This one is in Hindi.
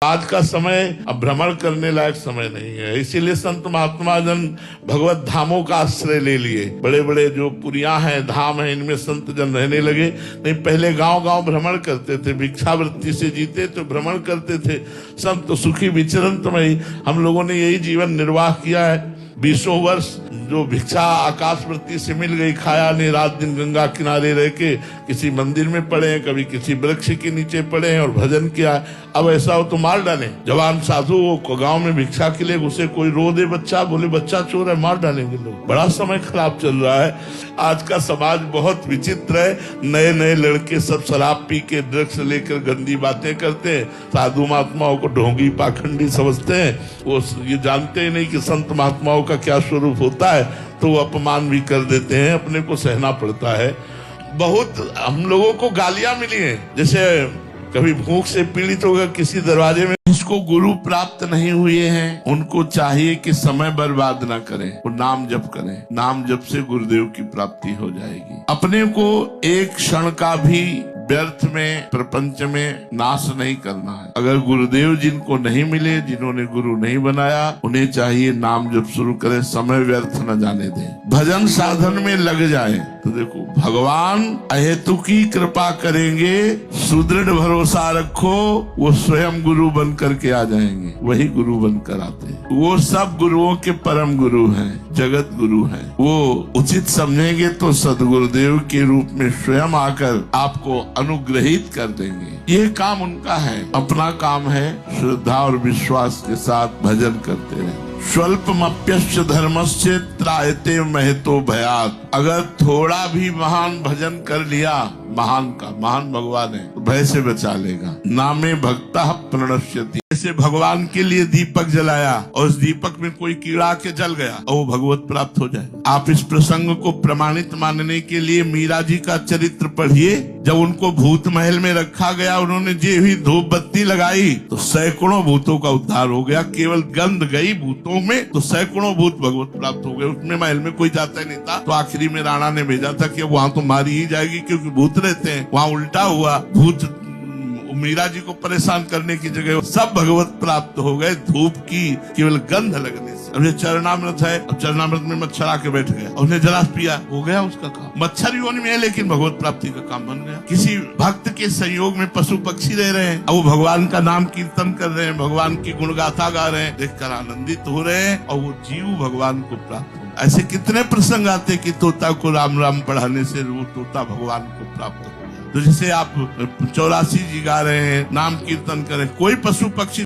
आज का समय अब भ्रमण करने लायक समय नहीं है, इसीलिए संत महात्मा जन भगवत धामों का आश्रय ले लिए। बड़े बड़े जो पुरियां हैं, धाम हैं, इनमें संत जन रहने लगे। नहीं, पहले गांव गांव भ्रमण करते थे, भिक्षावृत्ति से जीते तो भ्रमण करते थे। संत सुखी विचरण में हम लोगों ने यही जीवन निर्वाह किया है। 20 वर्ष जो भिक्षा आकाशवृत्ति से मिल गई, खाया नहीं, रात दिन गंगा किनारे रह के किसी मंदिर में पड़े हैं, कभी किसी वृक्ष के नीचे पड़े हैं और भजन किया। अब ऐसा हो तो मार डालें। जवान साधु वो गांव में भिक्षा के लिए घुसे, कोई रो दे बच्चा, बोले बच्चा चोर है, मार डालेंगे लोग। बड़ा समय खराब चल रहा है। आज का समाज बहुत विचित्र है। नए नए लड़के सब शराब पी के ड्रग्स लेकर गंदी बातें करते हैं, साधु महात्माओं को ढोंगी पाखंडी समझते हैं। वो ये जानते ही नहीं कि संत महात्माओं का क्या स्वरूप होता है, तो वो अपमान भी कर देते हैं, अपने को सहना पड़ता है। बहुत हम लोगों को गालियां मिली हैं, जैसे कभी भूख से पीड़ित होकर किसी दरवाजे में, जिसको गुरु प्राप्त नहीं हुए हैं उनको चाहिए कि समय बर्बाद ना करें, वो नाम जप करें। नाम जप से गुरुदेव की प्राप्ति हो जाएगी। अपने को एक क्षण का भी व्यर्थ में प्रपंच में नाश नहीं करना है। अगर गुरुदेव जिनको नहीं मिले, जिन्होंने गुरु नहीं बनाया, उन्हें चाहिए नाम जब शुरू करें, समय व्यर्थ न जाने दें, भजन साधन में लग जाए। तो देखो, भगवान अहेतु की कृपा करेंगे, सुदृढ़ भरोसा रखो, वो स्वयं गुरु बन करके आ जाएंगे। वही गुरु बनकर आते हैं। वो सब गुरुओं के परम गुरु हैं, जगत गुरु हैं। वो उचित समझेंगे तो सदगुरुदेव के रूप में स्वयं आकर आपको अनुग्रहित कर देंगे। ये काम उनका है। अपना काम है श्रद्धा और विश्वास के साथ भजन करते रहे। स्वल्पमप्यस्य धर्मस्य त्रायते महतो भयात्। अगर थोड़ा भी महान भजन कर लिया, महान का महान भगवान है, तो भय से बचा लेगा। नामे भक्तः प्रणश्यति। जैसे भगवान के लिए दीपक जलाया और उस दीपक में कोई कीड़ा के जल गया और वो भगवत प्राप्त हो जाए। आप इस प्रसंग को प्रमाणित मानने के लिए मीरा जी का चरित्र पढ़िए। जब उनको भूत महल में रखा गया, उन्होंने जो ही धूप बत्ती लगाई तो सैकड़ों भूतों का उद्धार हो गया। केवल गंध गई भूतों में तो सैकड़ों भूत भगवत प्राप्त हो गए। उसमें महल में कोई जाता ही नहीं था। तो आखिरी में राणा ने भेजा था कि वहां तो मारी ही जाएगी, क्योंकि भूत रहते हैं। वहां उल्टा हुआ, भूत मीरा जी को परेशान करने की जगह सब भगवत प्राप्त हो गए, धूप की केवल गंध लगने से। अब ये चरणामृत है, अब चरणामृत में मच्छर आके बैठ गया, उसने जलास पिया, हो गया उसका काम। मच्छर योनि में है, लेकिन भगवत प्राप्ति का काम बन गया। किसी भक्त के संयोग में पशु पक्षी रह रहे हैं, अब वो भगवान का नाम कीर्तन कर रहे हैं, भगवान की गुणगाथा गा रहे हैं, देखकर आनंदित हो रहे हैं, और वो जीव भगवान को प्राप्त हो। ऐसे कितने प्रसंग आते कि तोता को राम राम पढ़ाने से वो तोता भगवान को प्राप्त हो। तो जैसे आप 84 जी गा रहे हैं, नाम कीर्तन करें, कोई पशु पक्षी